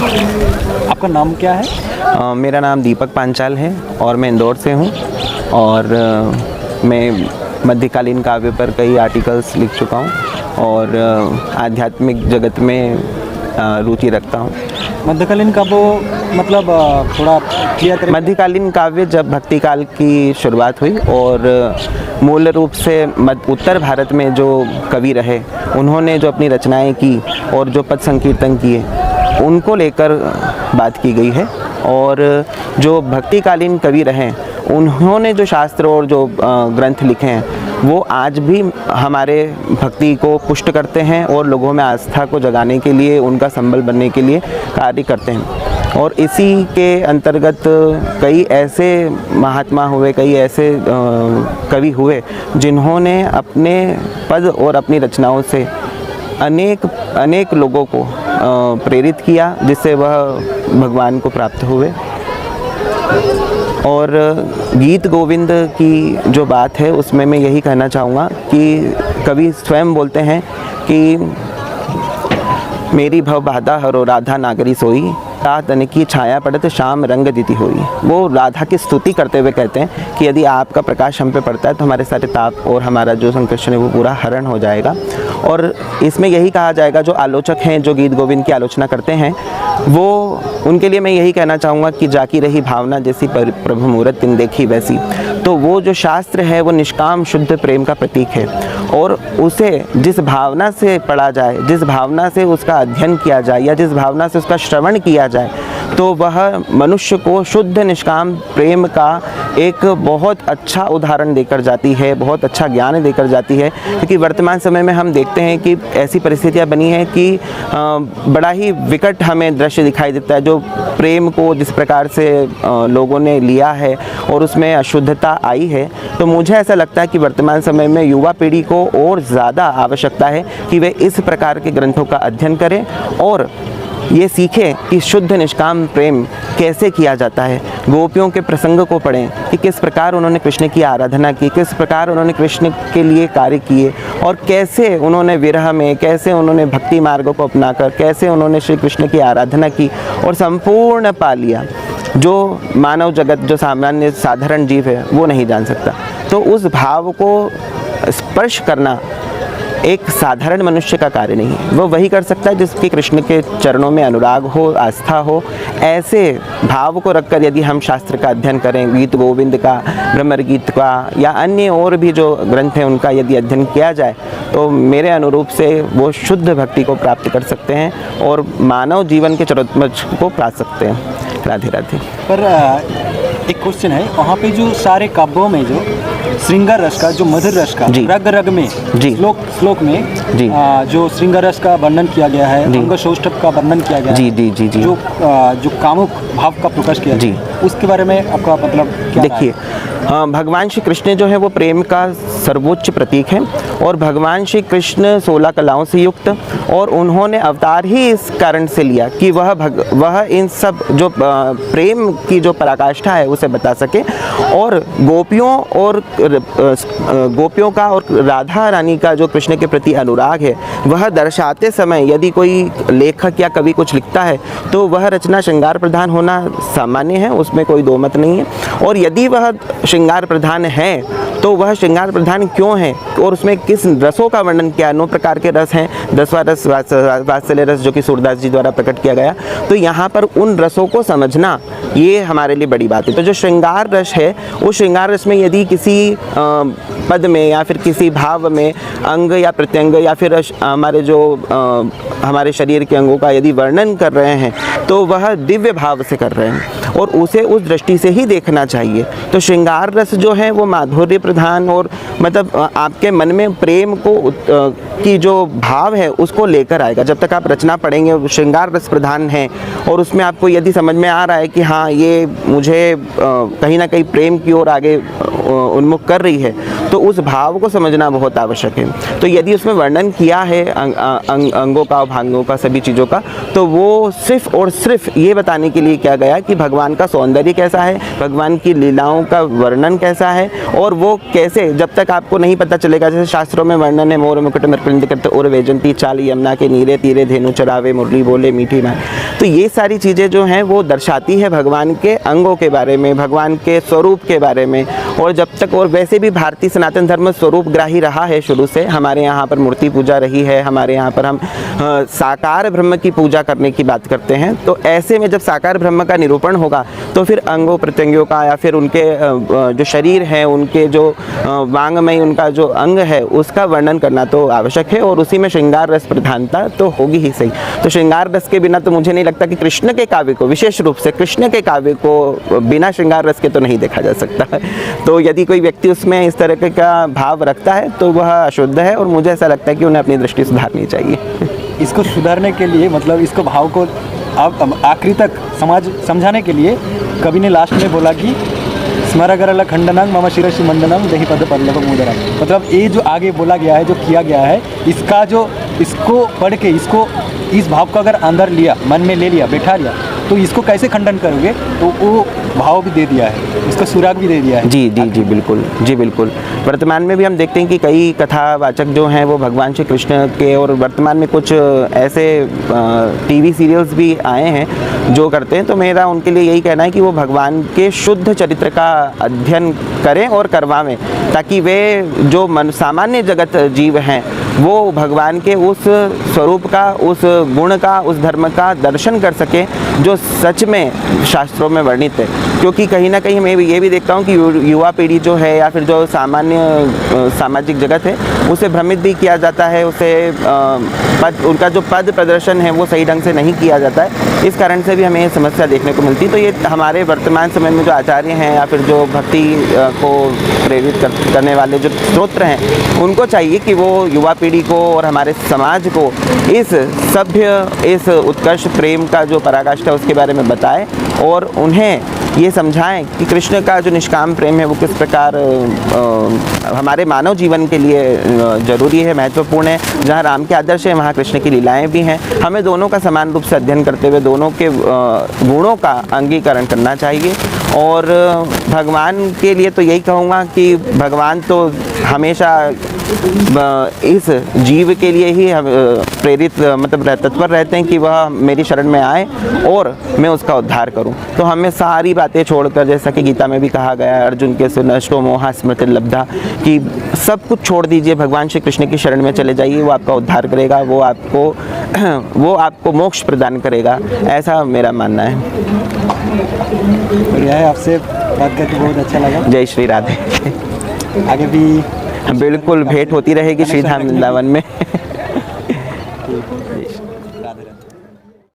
आपका नाम क्या है? मेरा नाम दीपक पांचाल है और मैं इंदौर से हूँ और मैं मध्यकालीन काव्य पर कई आर्टिकल्स लिख चुका हूँ और आध्यात्मिक जगत में रुचि रखता हूँ। मध्यकालीन काव्य मतलब थोड़ा क्लियर करें। मध्यकालीन काव्य जब भक्ति काल की शुरुआत हुई और मूल रूप से उत्तर भारत में जो कवि रहे उन्होंने जो अपनी रचनाएं की और जो पद संकीर्तन किए उनको लेकर बात की गई है। और जो भक्तिकालीन कवि रहे उन्होंने जो शास्त्र और जो ग्रंथ लिखे हैं वो आज भी हमारे भक्ति को पुष्ट करते हैं और लोगों में आस्था को जगाने के लिए, उनका संबल बनने के लिए कार्य करते हैं। और इसी के अंतर्गत कई ऐसे महात्मा हुए, कई ऐसे कवि हुए जिन्होंने अपने पद और अपनी रचनाओं से अनेक लोगों को प्रेरित किया, जिससे वह भगवान को प्राप्त हुए। और गीत गोविंद की जो बात है उसमें मैं यही कहना चाहूँगा कि कवि स्वयं बोलते हैं कि मेरी भव बाधा हरो राधा नागरी सोई, तन की छाया पड़त शाम रंग दीती हुई। वो राधा की स्तुति करते हुए कहते हैं कि यदि आपका प्रकाश हम पे पड़ता है तो हमारे सारे ताप और हमारा जो संकर्षण है वो पूरा हरण हो जाएगा। और इसमें यही कहा जाएगा, जो आलोचक हैं, जो गीत गोविंद की आलोचना करते हैं, वो उनके लिए मैं यही कहना चाहूँगा कि जाकी रही भावना जैसी प्रभु मूरत तिन देखी वैसी। तो वो जो शास्त्र है वो निष्काम शुद्ध प्रेम का प्रतीक है और उसे जिस भावना से पढ़ा जाए, जिस भावना से उसका अध्ययन किया जाए या जिस भावना से उसका श्रवण किया जाए तो वह मनुष्य को शुद्ध निष्काम प्रेम का एक बहुत अच्छा उदाहरण देकर जाती है, बहुत अच्छा ज्ञान देकर जाती है। क्योंकि वर्तमान समय में हम देखते हैं कि ऐसी परिस्थितियां बनी हैं कि बड़ा ही विकट हमें दृश्य दिखाई देता है, जो प्रेम को जिस प्रकार से लोगों ने लिया है और उसमें अशुद्धता आई है। तो मुझे ऐसा लगता है कि वर्तमान समय में युवा पीढ़ी को और ज़्यादा आवश्यकता है कि वे इस प्रकार के ग्रंथों का अध्ययन करें और ये सीखें कि शुद्ध निष्काम प्रेम कैसे किया जाता है। गोपियों के प्रसंग को पढ़ें कि किस प्रकार उन्होंने कृष्ण की आराधना की, किस प्रकार उन्होंने कृष्ण के लिए कार्य किए और कैसे उन्होंने विरह में, कैसे उन्होंने भक्ति मार्गों को अपनाकर, कैसे उन्होंने श्री कृष्ण की आराधना की और संपूर्ण पा लिया, जो मानव जगत, जो सामान्य साधारण जीव है वो नहीं जान सकता। तो उस भाव को स्पर्श करना एक साधारण मनुष्य का कार्य नहीं है, वो वही कर सकता है जिसके कृष्ण के चरणों में अनुराग हो, आस्था हो। ऐसे भाव को रखकर यदि हम शास्त्र का अध्ययन करें, गीत गोविंद का, भ्रमर गीत का या अन्य और भी जो ग्रंथ हैं उनका यदि अध्ययन किया जाए तो मेरे अनुरूप से वो शुद्ध भक्ति को प्राप्त कर सकते हैं और मानव जीवन के चरमोत्कर्ष को पा सकते हैं। राधे राधे। पर एक क्वेश्चन है, वहाँ पे जो सारे काव्यों में जो श्रृंगार रस का, जो मधुर रस का रग रग में श्लोक में जो श्रृंगार रस का वर्णन किया गया है, अंग सौष्ठव का वर्णन किया गया है, जो कामुक भाव का प्रकाश किया है, उसके बारे में आपका मतलब क्या? देखिए, भगवान श्री कृष्ण जो है वो प्रेम का सर्वोच्च प्रतीक है और भगवान श्री कृष्ण 16 कलाओं से युक्त और उन्होंने अवतार ही इस कारण से लिया कि वह इन सब जो प्रेम की जो पराकाष्ठा है उसे बता सके और गोपियों का और राधा रानी का जो कृष्ण के प्रति अनुराग है वह दर्शाते समय यदि कोई लेखक या कवि कुछ लिखता है तो वह रचना श्रृंगार प्रधान होना सामान्य है, उसमें कोई दो मत नहीं है। और यदि वह श्रृंगार प्रधान है तो वह श्रृंगार प्रधान क्यों है और उसमें किस रसों का वर्णन किया। 9 प्रकार के रस हैं, 10वां रस वात्सल्य रस जो कि सूरदास जी द्वारा प्रकट किया गया। तो यहाँ पर उन रसों को समझना ये हमारे लिए बड़ी बात है। तो जो श्रृंगार रस है उस श्रृंगार रस में यदि किसी पद में या फिर किसी भाव में अंग या प्रत्यंग या फिर हमारे जो हमारे शरीर के अंगों का यदि वर्णन कर रहे हैं तो वह दिव्य भाव से कर रहे हैं और उसे उस दृष्टि से ही देखना चाहिए। तो श्रृंगार रस जो है वो माधुर्य प्रधान और मतलब आपके मन में प्रेम को की जो भाव है उसको लेकर आएगा। जब तक आप रचना पढ़ेंगे श्रृंगार रस प्रधान है और उसमें आपको यदि समझ में आ रहा है कि हाँ ये मुझे कहीं ना कहीं प्रेम की ओर आगे उन्मुख कर रही है, तो उस भाव को समझना बहुत आवश्यक है। तो यदि उसमें वर्णन किया है अंगों का, भांगों का, सभी चीज़ों का, तो वो सिर्फ और सिर्फ ये बताने के लिए किया गया कि भगवान का सौंदर्य कैसा है, भगवान की लीलाओं का वर्णन कैसा है, और वो कैसे, जब तक आपको नहीं पता चलेगा, जैसे शास्त्रों में वर्णन है, मोर मुकुट नरपिंड करते और वैजंती चाल यमुना के नीरे तीरे धेनु चरावे मुरली बोले मीठी माँ, तो ये सारी चीज़ें जो हैं वो दर्शाती है भगवान के अंगों के बारे में, भगवान के स्वरूप के बारे में। और जब तक, और वैसे भी भारतीय सनातन धर्म स्वरूपग्राही रहा है शुरू से, हमारे यहाँ पर मूर्ति पूजा रही है, हमारे यहाँ पर हम साकार ब्रह्म की पूजा करने की बात करते हैं। तो ऐसे में जब साकार ब्रह्म का निरूपण होगा तो फिर अंगों प्रत्यंगों का या फिर उनके जो शरीर है, उनके जो वांगमय उनका जो अंग है, उसका वर्णन करना तो आवश्यक है, और उसी में श्रृंगार रस प्रधानता तो होगी ही सही। तो श्रृंगार रस के बिना तो मुझे नहीं लगता कि कृष्ण के काव्य को, विशेष रूप से कृष्ण के काव्य को बिना श्रृंगार रस के तो नहीं देखा जा सकता है। तो यदि कोई व्यक्ति उसमें इस तरह का भाव रखता है तो वह अशुद्ध है, और मुझे ऐसा लगता है कि उन्हें अपनी दृष्टि सुधारनी चाहिए। इसको सुधारने के लिए, मतलब इसको भाव को आखिरी तक समझाने के लिए कवि ने लास्ट में बोला कि स्मरगरल खंडनंग मम शिरसि मंडनम दही पद पल्लव मुदरम। मतलब ये जो आगे बोला गया है, जो किया गया है, इसको पढ़ के, इसको इस भाव को अगर अंदर लिया, मन में ले लिया, बैठा लिया, तो इसको कैसे खंडन करोगे, तो वो भाव भी दे दिया है, इसका सुराग भी दे दिया है। जी जी जी बिल्कुल, जी बिल्कुल। वर्तमान में भी हम देखते हैं कि कई कथावाचक जो हैं वो भगवान श्री कृष्ण के, और वर्तमान में कुछ ऐसे टीवी सीरियल्स भी आए हैं जो करते हैं। तो मेरा उनके लिए यही कहना है कि वो भगवान के शुद्ध चरित्र का अध्ययन करें और करवावें, ताकि वे जो सामान्य जगत जीव हैं वो भगवान के उस स्वरूप का, उस गुण का, उस धर्म का दर्शन कर सकें जो सच में शास्त्रों में वर्णित है। क्योंकि कहीं ना कहीं मैं ये भी देखता हूँ कि युवा पीढ़ी जो है, या फिर जो सामान्य सामाजिक जगत है, उसे भ्रमित भी किया जाता है, उसे उनका जो पद प्रदर्शन है वो सही ढंग से नहीं किया जाता है। इस कारण से भी हमें ये समस्या देखने को मिलती है। तो ये हमारे वर्तमान समय में जो आचार्य हैं या फिर जो भक्ति को प्रेरित करने वाले जो स्तोत्र हैं, उनको चाहिए कि वो युवा पीढ़ी को और हमारे समाज को इस सभ्य, इस उत्कर्ष प्रेम का जो पराकाष्ठा उसके बारे में बताएं, और उन्हें ये समझाएं कि कृष्ण का जो निष्काम प्रेम है वो किस प्रकार हमारे मानव जीवन के लिए ज़रूरी है, महत्वपूर्ण है। जहाँ राम के आदर्श हैं वहाँ कृष्ण की लीलाएं भी हैं। हमें दोनों का समान रूप से अध्ययन करते हुए दोनों के गुणों का अंगीकरण करना चाहिए। और भगवान के लिए तो यही कहूँगा कि भगवान तो हमेशा इस जीव के लिए ही प्रेरित, मतलब तत्पर रहते हैं कि वह मेरी शरण में आए और मैं उसका उद्धार करूं। तो हमें सारी बातें छोड़कर, जैसा कि गीता में भी कहा गया है, अर्जुन के नष्टो मोहा स्मृति लब्धा, कि सब कुछ छोड़ दीजिए, भगवान श्री कृष्ण की शरण में चले जाइए, वो आपका उद्धार करेगा, वो आपको मोक्ष प्रदान करेगा। ऐसा मेरा मानना है। बढ़िया है, आपसे बात करके बहुत अच्छा लगा। जय श्री राधे। आगे भी बिल्कुल भेंट होती रहेगी श्रीधाम वृंदावन में।